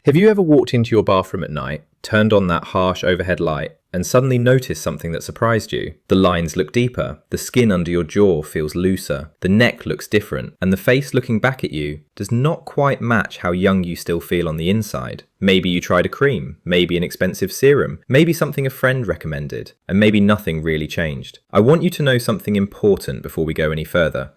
Have you ever walked into your bathroom at night, turned on that harsh overhead light, and suddenly noticed something that surprised you? The lines look deeper, the skin under your jaw feels looser, the neck looks different, and the face looking back at you does not quite match how young you still feel on the inside. Maybe you tried a cream, maybe an expensive serum, maybe something a friend recommended, and maybe nothing really changed. I want you to know something important before we go any further.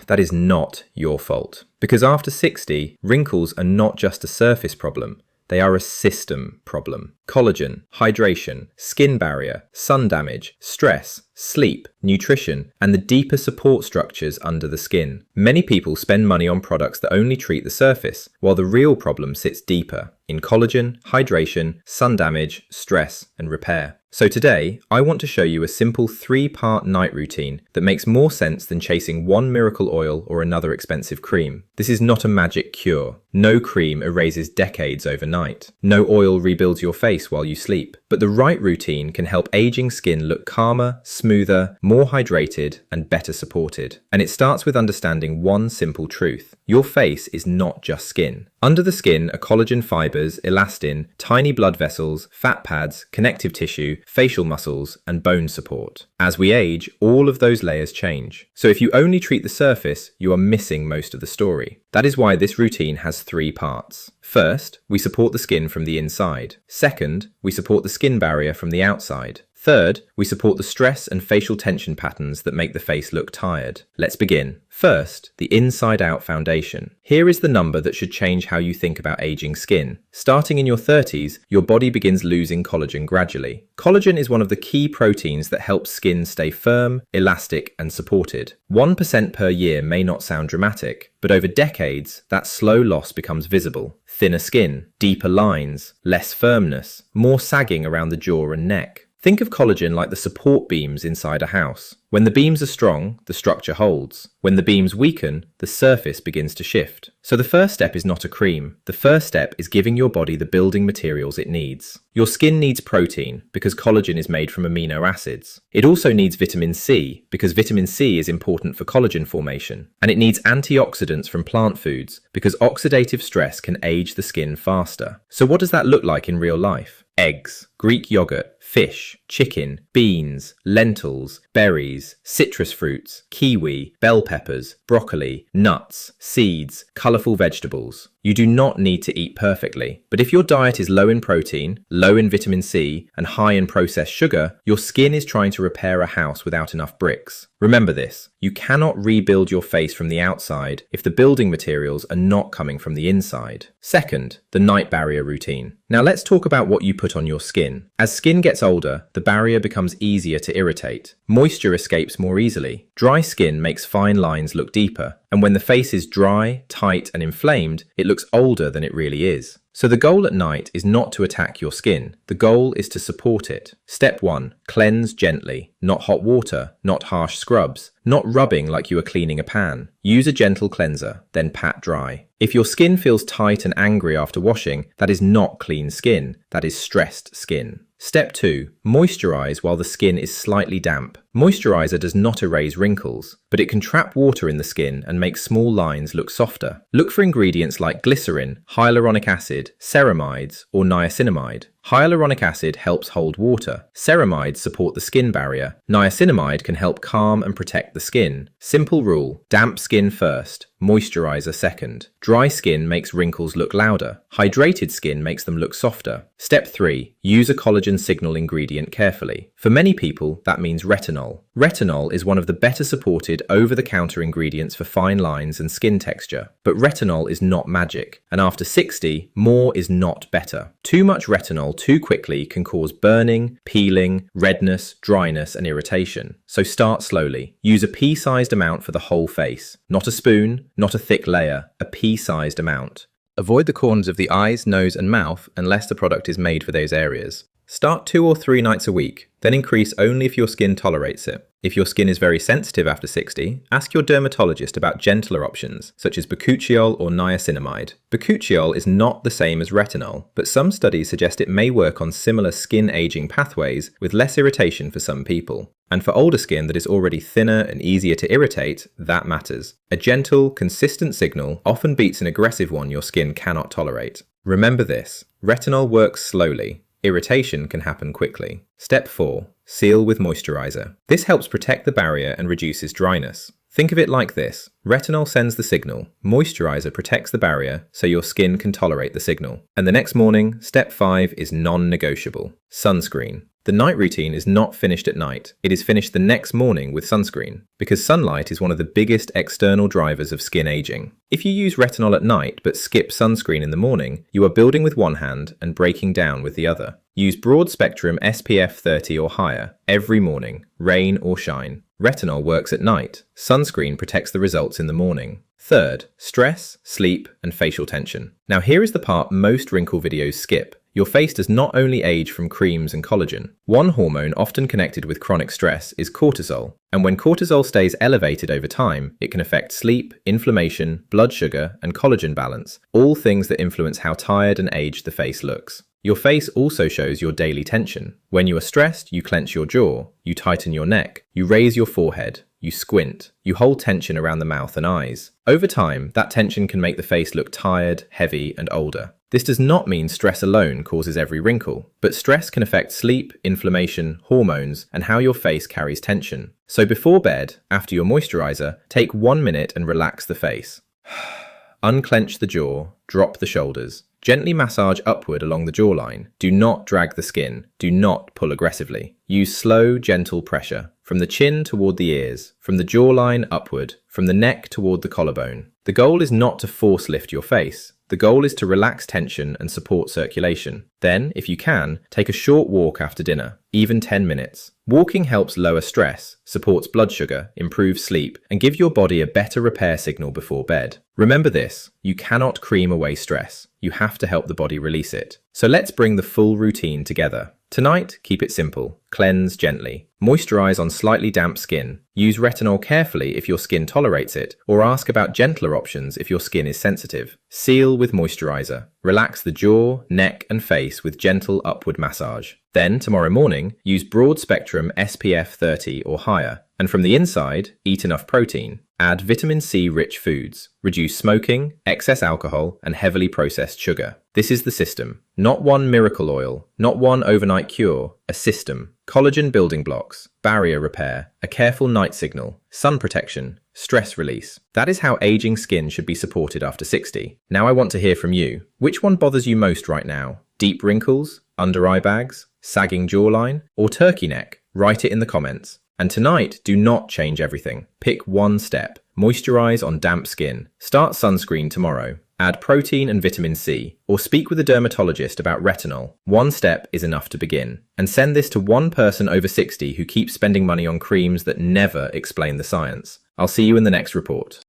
That is not your fault. Because after 60, wrinkles are not just a surface problem. They are a system problem. Collagen, hydration, skin barrier, sun damage, stress, sleep, nutrition, and the deeper support structures under the skin. Many people spend money on products that only treat the surface, while the real problem sits deeper in collagen, hydration, sun damage, stress, and repair. So today, I want to show you a simple 3-part night routine that makes more sense than chasing one miracle oil or another expensive cream. This is not a magic cure. No cream erases decades overnight. No oil rebuilds your face while you sleep. But the right routine can help aging skin look calmer, smoother, more hydrated, and better supported. And it starts with understanding one simple truth. Your face is not just skin. Under the skin are collagen fibers, elastin, tiny blood vessels, fat pads, connective tissue, facial muscles, and bone support. As we age, all of those layers change. So if you only treat the surface, you are missing most of the story. That is why this routine has 3 parts. First, we support the skin from the inside. Second, we support the skin barrier from the outside. Third, we support the stress and facial tension patterns that make the face look tired. Let's begin. First, the inside-out foundation. Here is the number that should change how you think about aging skin. Starting in your 30s, your body begins losing collagen gradually. Collagen is one of the key proteins that helps skin stay firm, elastic, and supported. 1% per year may not sound dramatic, but over decades, that slow loss becomes visible. Thinner skin, deeper lines, less firmness, more sagging around the jaw and neck. Think of collagen like the support beams inside a house. When the beams are strong, the structure holds. When the beams weaken, the surface begins to shift. So the first step is not a cream. The first step is giving your body the building materials it needs. Your skin needs protein because collagen is made from amino acids. It also needs vitamin C because vitamin C is important for collagen formation. And it needs antioxidants from plant foods because oxidative stress can age the skin faster. So what does that look like in real life? Eggs, Greek yogurt, fish, chicken, beans, lentils, berries, citrus fruits, kiwi, bell peppers, broccoli, nuts, seeds, colourful vegetables. You do not need to eat perfectly, but if your diet is low in protein, low in vitamin C, and high in processed sugar, your skin is trying to repair a house without enough bricks. Remember this, you cannot rebuild your face from the outside if the building materials are not coming from the inside. Second, the night barrier routine. Now let's talk about what you put on your skin. As skin gets older, the barrier becomes easier to irritate. Moisture escapes more easily. Dry skin makes fine lines look deeper. And when the face is dry, tight, and inflamed, it looks older than it really is. So the goal at night is not to attack your skin. The goal is to support it. Step 1. Cleanse gently. Not hot water, not harsh scrubs, not rubbing like you are cleaning a pan. Use a gentle cleanser, then pat dry. If your skin feels tight and angry after washing, that is not clean skin, that is stressed skin. Step 2. Moisturize while the skin is slightly damp. Moisturizer does not erase wrinkles, but it can trap water in the skin and make small lines look softer. Look for ingredients like glycerin, hyaluronic acid, ceramides, or niacinamide. Hyaluronic acid helps hold water. Ceramides support the skin barrier. Niacinamide can help calm and protect the skin. Simple rule: damp skin first, moisturizer second. Dry skin makes wrinkles look louder. Hydrated skin makes them look softer. Step 3. Use a collagen signal ingredient carefully. For many people, that means retinol. Retinol is one of the better supported over-the-counter ingredients for fine lines and skin texture. But retinol is not magic, and after 60, more is not better. Too much retinol too quickly can cause burning, peeling, redness, dryness, and irritation. So start slowly. Use a pea-sized amount for the whole face. Not a spoon, not a thick layer, a pea-sized amount. Avoid the corners of the eyes, nose, and mouth unless the product is made for those areas. Start 2 or 3 nights a week, then increase only if your skin tolerates it. If your skin is very sensitive after 60, ask your dermatologist about gentler options, such as bakuchiol or niacinamide. Bakuchiol is not the same as retinol, but some studies suggest it may work on similar skin aging pathways with less irritation for some people. And for older skin that is already thinner and easier to irritate, that matters. A gentle, consistent signal often beats an aggressive one your skin cannot tolerate. Remember this, retinol works slowly. Irritation can happen quickly. Step 4. Seal with moisturizer. This helps protect the barrier and reduces dryness. Think of it like this. Retinol sends the signal, moisturizer protects the barrier so your skin can tolerate the signal. And the next morning, step 5 is non-negotiable. Sunscreen. The night routine is not finished at night. It is finished the next morning with sunscreen, because sunlight is one of the biggest external drivers of skin aging. If you use retinol at night but skip sunscreen in the morning, you are building with one hand and breaking down with the other. Use broad spectrum SPF 30 or higher every morning, rain or shine. Retinol works at night. Sunscreen protects the results in the morning. Third, stress, sleep, and facial tension. Now here is the part most wrinkle videos skip. Your face does not only age from creams and collagen. One hormone often connected with chronic stress is cortisol, and when cortisol stays elevated over time, it can affect sleep, inflammation, blood sugar, and collagen balance, all things that influence how tired and aged the face looks. Your face also shows your daily tension. When you are stressed, you clench your jaw, you tighten your neck, you raise your forehead, you squint, you hold tension around the mouth and eyes. Over time, that tension can make the face look tired, heavy, and older. This does not mean stress alone causes every wrinkle, but stress can affect sleep, inflammation, hormones, and how your face carries tension. So before bed, after your moisturizer, take 1 minute and relax the face. Unclench the jaw, drop the shoulders. Gently massage upward along the jawline. Do not drag the skin. Do not pull aggressively. Use slow, gentle pressure. From the chin toward the ears, from the jawline upward, from the neck toward the collarbone. The goal is not to force lift your face. The goal is to relax tension and support circulation. Then, if you can, take a short walk after dinner, even 10 minutes. Walking helps lower stress, supports blood sugar, improves sleep, and give your body a better repair signal before bed. Remember this, you cannot cream away stress. You have to help the body release it. So let's bring the full routine together. Tonight, keep it simple. Cleanse gently. Moisturize on slightly damp skin. Use retinol carefully if your skin tolerates it, or ask about gentler options if your skin is sensitive. Seal with moisturizer. Relax the jaw, neck, and face with gentle upward massage. Then, tomorrow morning, use broad spectrum SPF 30 or higher. And from the inside, eat enough protein. Add vitamin C rich foods. Reduce smoking, excess alcohol, and heavily processed sugar. This is the system. Not one miracle oil, not one overnight cure, a system. Collagen building blocks, barrier repair, a careful night signal, sun protection, stress release. That is how aging skin should be supported after 60. Now I want to hear from you. Which one bothers you most right now? Deep wrinkles, under eye bags, sagging jawline, or turkey neck? Write it in the comments. And tonight, do not change everything. Pick one step. Moisturize on damp skin. Start sunscreen tomorrow. Add protein and vitamin C, or speak with a dermatologist about retinol. One step is enough to begin. And send this to one person over 60 who keeps spending money on creams that never explain the science. I'll see you in the next report.